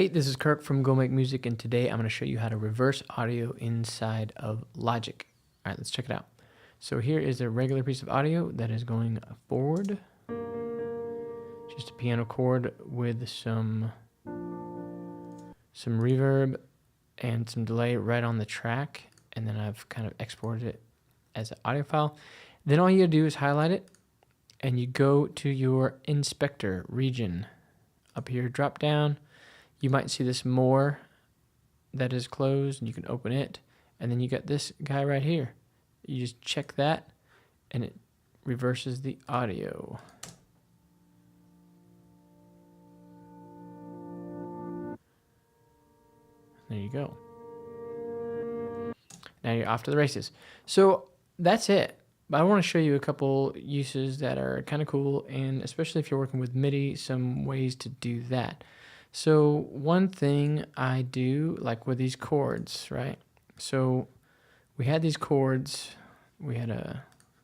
Hey, this is Kirk from Go Make Music, and today I'm going to show you how to reverse audio inside of Logic. All right, let's check it out. So here is a regular piece of audio that is going forward. Just a piano chord with some reverb and some delay right on the track, and then I've kind of exported it as an audio file. Then all you do is highlight it, and you go to your inspector region. Up here, drop down. You might see this more that is closed, and you can open it. And then you got this guy right here. You just check that, and it reverses the audio. There you go. Now you're off to the races. So that's it. But I want to show you a couple uses that are kind of cool, and especially if you're working with MIDI, some ways to do that. So one thing I do, like with these chords, right? So we had these chords. We had a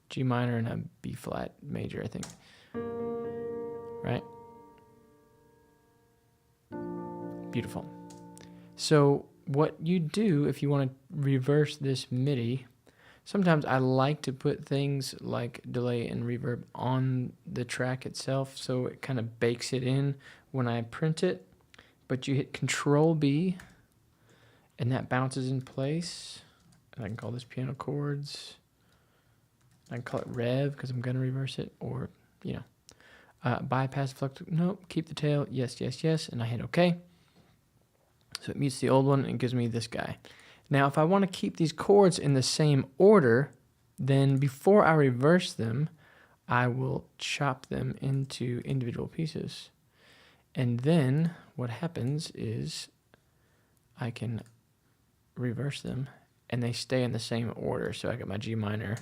G minor and a B flat major, I think. Right? Beautiful. So what you do if you want to reverse this MIDI, sometimes I like to put things like delay and reverb on the track itself, so it kind of bakes it in when I print it. But you hit Control B, and that bounces in place. And I can call this piano chords. I can call it rev because I'm going to reverse it, or, you know, bypass flux. Nope, keep the tail. Yes, yes, yes. And I hit OK. So it mutes the old one and gives me this guy. Now, if I want to keep these chords in the same order, then before I reverse them, I will chop them into individual pieces. And then what happens is I can reverse them, and they stay in the same order. So I get my G minor,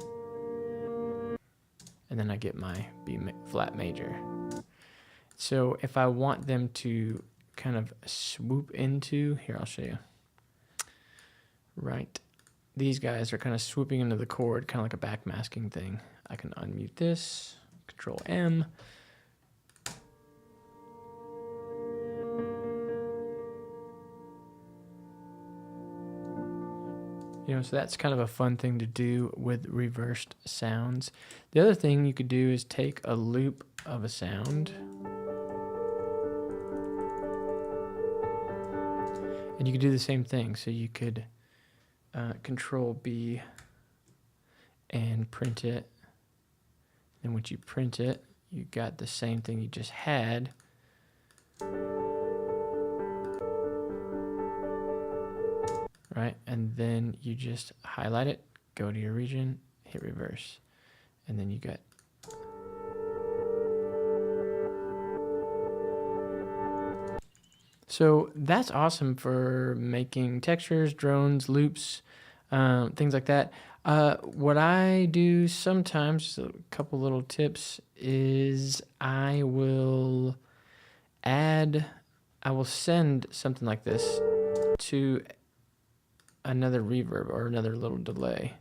and then I get my B flat major. So if I want them to kind of swoop into, here, I'll show you. Right. These guys are kind of swooping into the chord, kind of like a backmasking thing. I can unmute this, Control M. You know, so that's kind of a fun thing to do with reversed sounds. The other thing you could do is take a loop of a sound, and you could do the same thing. So you could Control B and print it. And once you print it, you got the same thing you just had. Right, and then you just highlight it, go to your region, hit reverse, and then you get. So that's awesome for making textures, drones, loops, things like that. What I do sometimes, a couple little tips, is I will send something like this to another reverb or another little delay.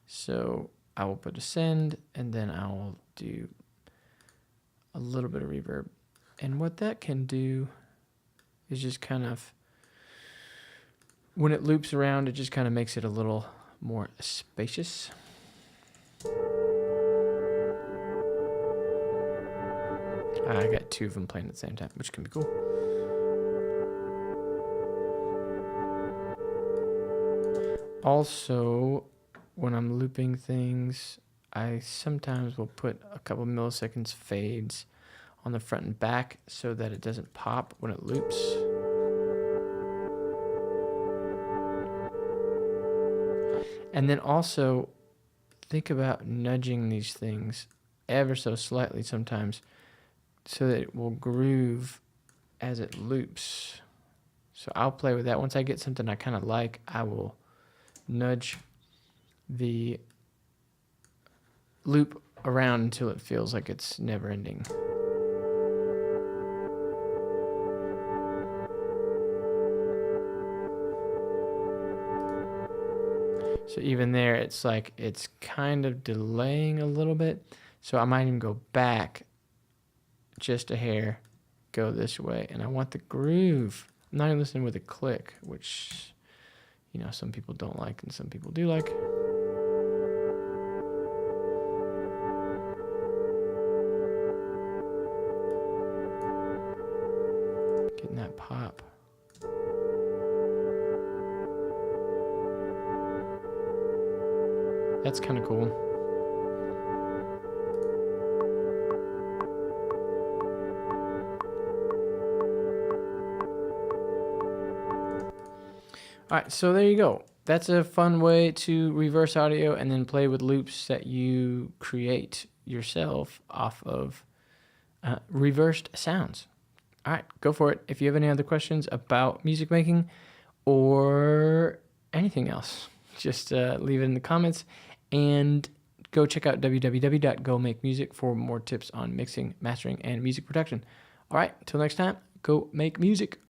So I will put a send, and then I will do a little bit of reverb. And what that can do is just kind of, when it loops around, it just kind of makes it a little more spacious. I got two of them playing at the same time, which can be cool. Also, when I'm looping things, I sometimes will put a couple milliseconds fades on the front and back so that it doesn't pop when it loops. And then also think about nudging these things ever so slightly sometimes so that it will groove as it loops. So I'll play with that. Once I get something I kind of like, I will nudge the loop around until it feels like it's never ending. So even there, it's like it's kind of delaying a little bit. So I might even go back just a hair, go this way, and I want the groove I'm not even listening with a click, which, some people don't like and some people do like. Getting that pop. That's kind of cool. All right, so there you go. That's a fun way to reverse audio and then play with loops that you create yourself off of reversed sounds. All right, go for it. If you have any other questions about music making or anything else, just leave it in the comments and go check out www.gomakemusic for more tips on mixing, mastering, and music production. All right, until next time, go make music.